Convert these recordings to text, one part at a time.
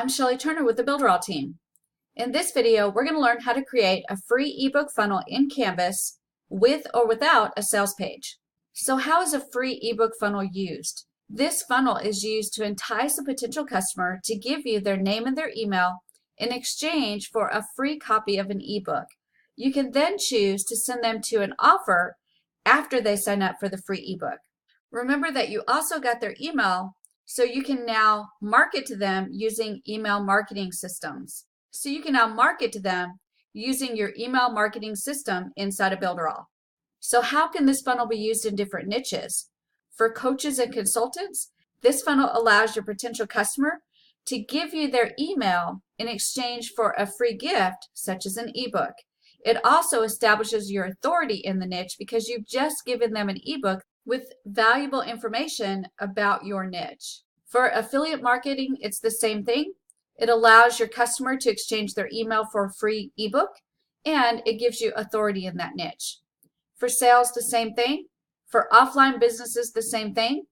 I'm Shelly Turner with the Builderall team. In this video, we're going to learn how to create a free ebook funnel in Canvas with or without a sales page. So how is a free ebook funnel used? This funnel is used to entice a potential customer to give you their name and their email in exchange for a free copy of an ebook. You can then choose to send them to an offer after they sign up for the free ebook. Remember that you also got their email, so you can now market to them using email marketing systems. So you can now market to them using your email marketing system inside of Builderall. So how can this funnel be used in different niches? For coaches and consultants, this funnel allows your potential customer to give you their email in exchange for a free gift, such as an ebook. It also establishes your authority in the niche because you've just given them an ebook with valuable information about your niche. For affiliate marketing, it's the same thing. It allows your customer to exchange their email for a free ebook, and it gives you authority in that niche. For sales, the same thing. For offline businesses, the same thing.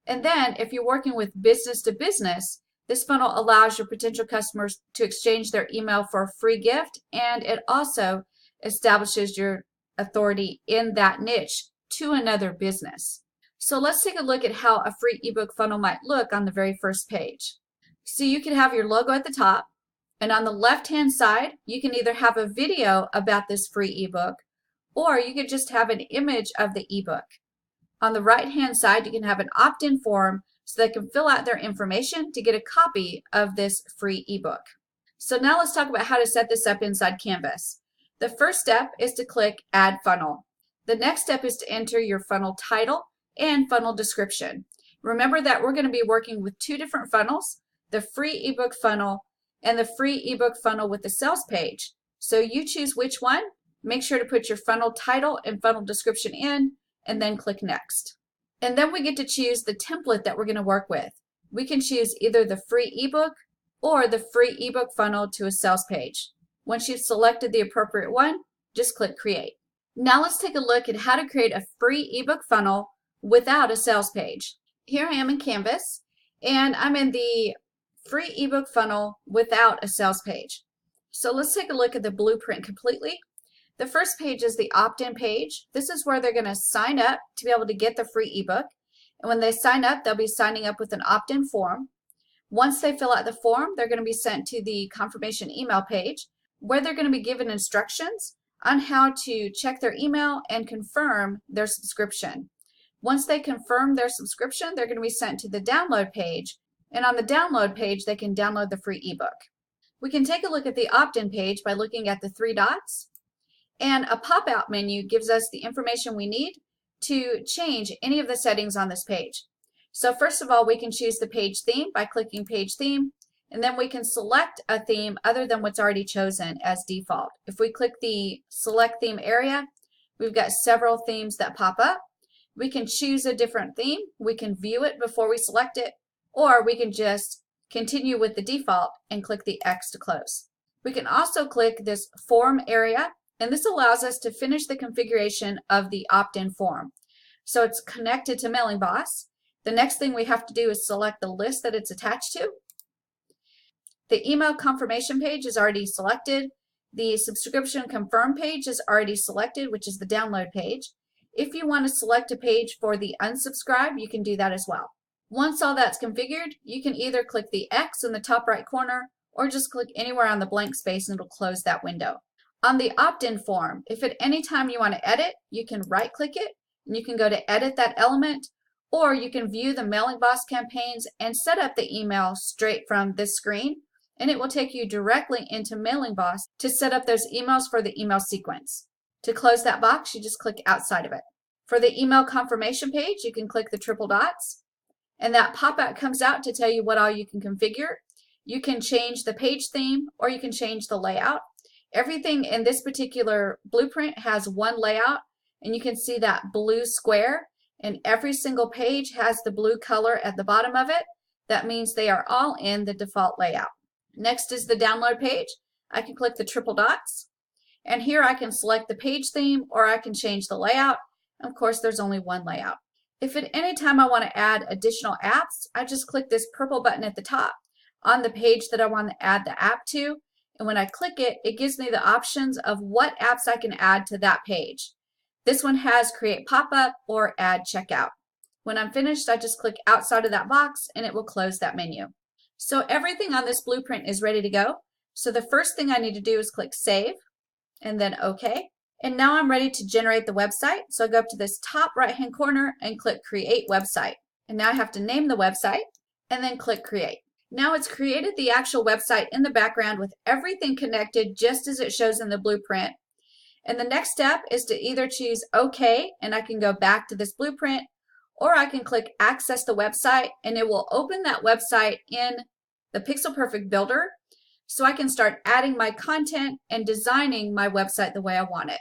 And then if you're working with business to business, this funnel allows your potential customers to exchange their email for a free gift, and it also establishes your authority in that niche to another business. So let's take a look at how a free ebook funnel might look on the very first page. So you can have your logo at the top, and on the left-hand side, you can either have a video about this free ebook, or you could just have an image of the ebook. On the right-hand side, you can have an opt-in form so they can fill out their information to get a copy of this free ebook. So now let's talk about how to set this up inside Canvas. The first step is to click Add Funnel. The next step is to enter your funnel title and funnel description. Remember that we're going to be working with two different funnels, the free ebook funnel and the free ebook funnel with the sales page. So you choose which one. Make sure to put your funnel title and funnel description in, and then click Next. And then we get to choose the template that we're going to work with. We can choose either the free ebook or the free ebook funnel to a sales page. Once you've selected the appropriate one, just click Create. Now let's take a look at how to create a free ebook funnel without a sales page. Here I am in Canvas, and I'm in the free ebook funnel without a sales page. So let's take a look at the blueprint completely. The first page is the opt-in page. This is where they're going to sign up to be able to get the free ebook. And when they sign up, they'll be signing up with an opt-in form. Once they fill out the form, they're going to be sent to the confirmation email page where they're going to be given instructions on how to check their email and confirm their subscription. Once they confirm their subscription, they're going to be sent to the download page, and on the download page, they can download the free ebook. We can take a look at the opt-in page by looking at the three dots, and a pop-out menu gives us the information we need to change any of the settings on this page. So first of all, we can choose the page theme by clicking Page Theme, and then we can select a theme other than what's already chosen as default. If we click the Select Theme area, we've got several themes that pop up. We can choose a different theme. We can view it before we select it, or we can just continue with the default and click the X to close. We can also click this Form area, and this allows us to finish the configuration of the opt-in form. So it's connected to Mailing Boss. The next thing we have to do is select the list that it's attached to. The email confirmation page is already selected. The subscription confirm page is already selected, which is the download page. If you want to select a page for the unsubscribe, you can do that as well. Once all that's configured, you can either click the X in the top right corner or just click anywhere on the blank space and it'll close that window. On the opt-in form, if at any time you want to edit, you can right-click it and you can go to edit that element, or you can view the Mailing Boss campaigns and set up the email straight from this screen, and it will take you directly into Mailing Boss to set up those emails for the email sequence. To close that box, you just click outside of it. For the email confirmation page, you can click the triple dots, and that pop-out comes out to tell you what all you can configure. You can change the page theme, or you can change the layout. Everything in this particular blueprint has one layout, and you can see that blue square, and every single page has the blue color at the bottom of it. That means they are all in the default layout. Next is the download page. I can click the triple dots, and here I can select the page theme, or I can change the layout. Of course, there's only one layout. If at any time I want to add additional apps, I just click this purple button at the top. on the page that I want to add the app to. And when I click it, it gives me the options of what apps I can add to that page. This one has create pop-up or add checkout. When I'm finished, I just click outside of that box and it will close that menu. So everything on this blueprint is ready to go. So the first thing I need to do is click save and then OK. And now I'm ready to generate the website. So I go up to this top right-hand corner and click create website. And now I have to name the website and then click create. Now it's created the actual website in the background with everything connected just as it shows in the blueprint. And the next step is to either choose OK and I can go back to this blueprint, or I can click access the website and it will open that website in the Pixel Perfect Builder so I can start adding my content and designing my website the way I want it.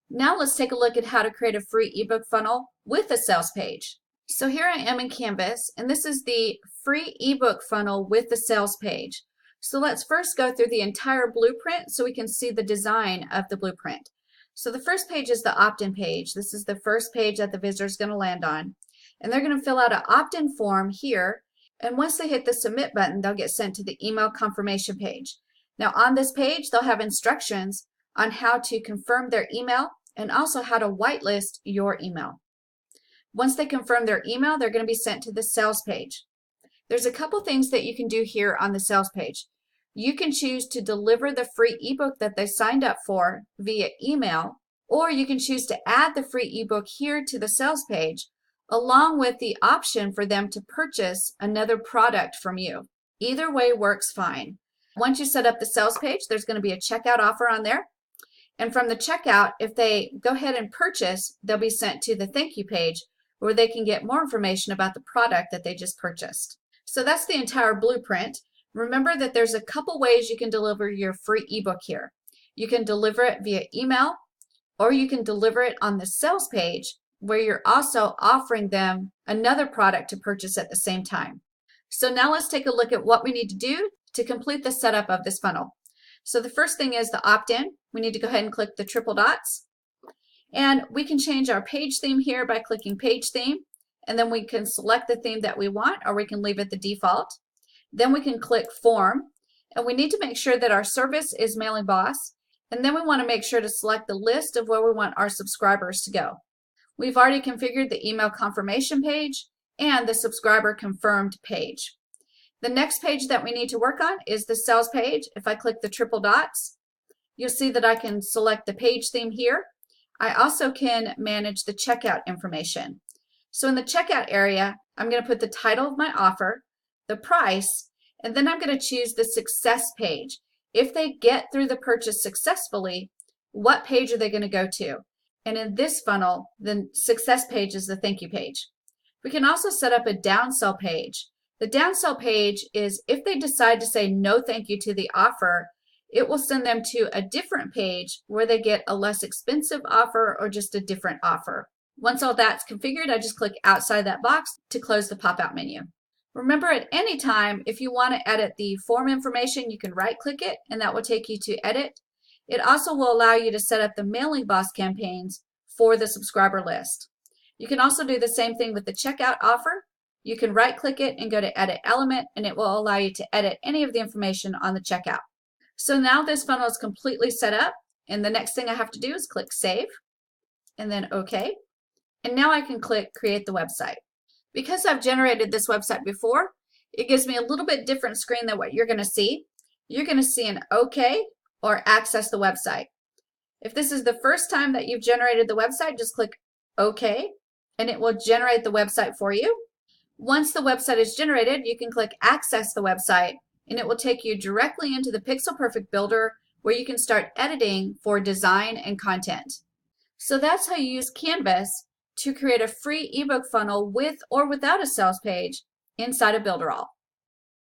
Now let's take a look at how to create a free ebook funnel with a sales page. So here I am in Canvas, and this is the free ebook funnel with the sales page. So let's first go through the entire blueprint so we can see the design of the blueprint. So the first page is the opt-in page. This is the first page that the visitor is going to land on. And they're going to fill out an opt-in form here. And once they hit the submit button, they'll get sent to the email confirmation page. Now on this page, they'll have instructions on how to confirm their email and also how to whitelist your email. Once they confirm their email, they're going to be sent to the sales page. There's a couple things that you can do here on the sales page. You can choose to deliver the free ebook that they signed up for via email, or you can choose to add the free ebook here to the sales page, along with the option for them to purchase another product from you. Either way works fine. Once you set up the sales page, there's going to be a checkout offer on there. And from the checkout, if they go ahead and purchase, they'll be sent to the thank you page where they can get more information about the product that they just purchased. So that's the entire blueprint. Remember that there's a couple ways you can deliver your free ebook here. You can deliver it via email, or you can deliver it on the sales page where you're also offering them another product to purchase at the same time. So now let's take a look at what we need to do to complete the setup of this funnel. So the first thing is the opt-in. We need to go ahead and click the triple dots. And we can change our page theme here by clicking page theme. And then we can select the theme that we want, or we can leave it the default. Then we can click form. And we need to make sure that our service is Mailing Boss. And then we want to make sure to select the list of where we want our subscribers to go. We've already configured the email confirmation page and the subscriber confirmed page. The next page that we need to work on is the sales page. If I click the triple dots, you'll see that I can select the page theme here. I also can manage the checkout information. So in the checkout area, I'm going to put the title of my offer, the price, and then I'm going to choose the success page. If they get through the purchase successfully, what page are they going to go to? And in this funnel, the success page is the thank you page. We can also set up a downsell page. The downsell page is if they decide to say no thank you to the offer, it will send them to a different page where they get a less expensive offer or just a different offer. Once all that's configured, I just click outside that box to close the pop-out menu. Remember, at any time, if you want to edit the form information, you can right-click it and that will take you to edit. It also will allow you to set up the Mailing Boss campaigns for the subscriber list. You can also do the same thing with the checkout offer. You can right-click it and go to Edit Element, and it will allow you to edit any of the information on the checkout. So now this funnel is completely set up, and the next thing I have to do is click Save, and then OK. And now I can click Create the Website. Because I've generated this website before, it gives me a little bit different screen than what you're going to see. You're going to see an OK or Access the Website. If this is the first time that you've generated the website, just click OK, and it will generate the website for you. Once the website is generated, you can click Access the Website, and it will take you directly into the Pixel Perfect Builder where you can start editing for design and content. So that's how you use Canvas to create a free ebook funnel with or without a sales page inside of Builderall.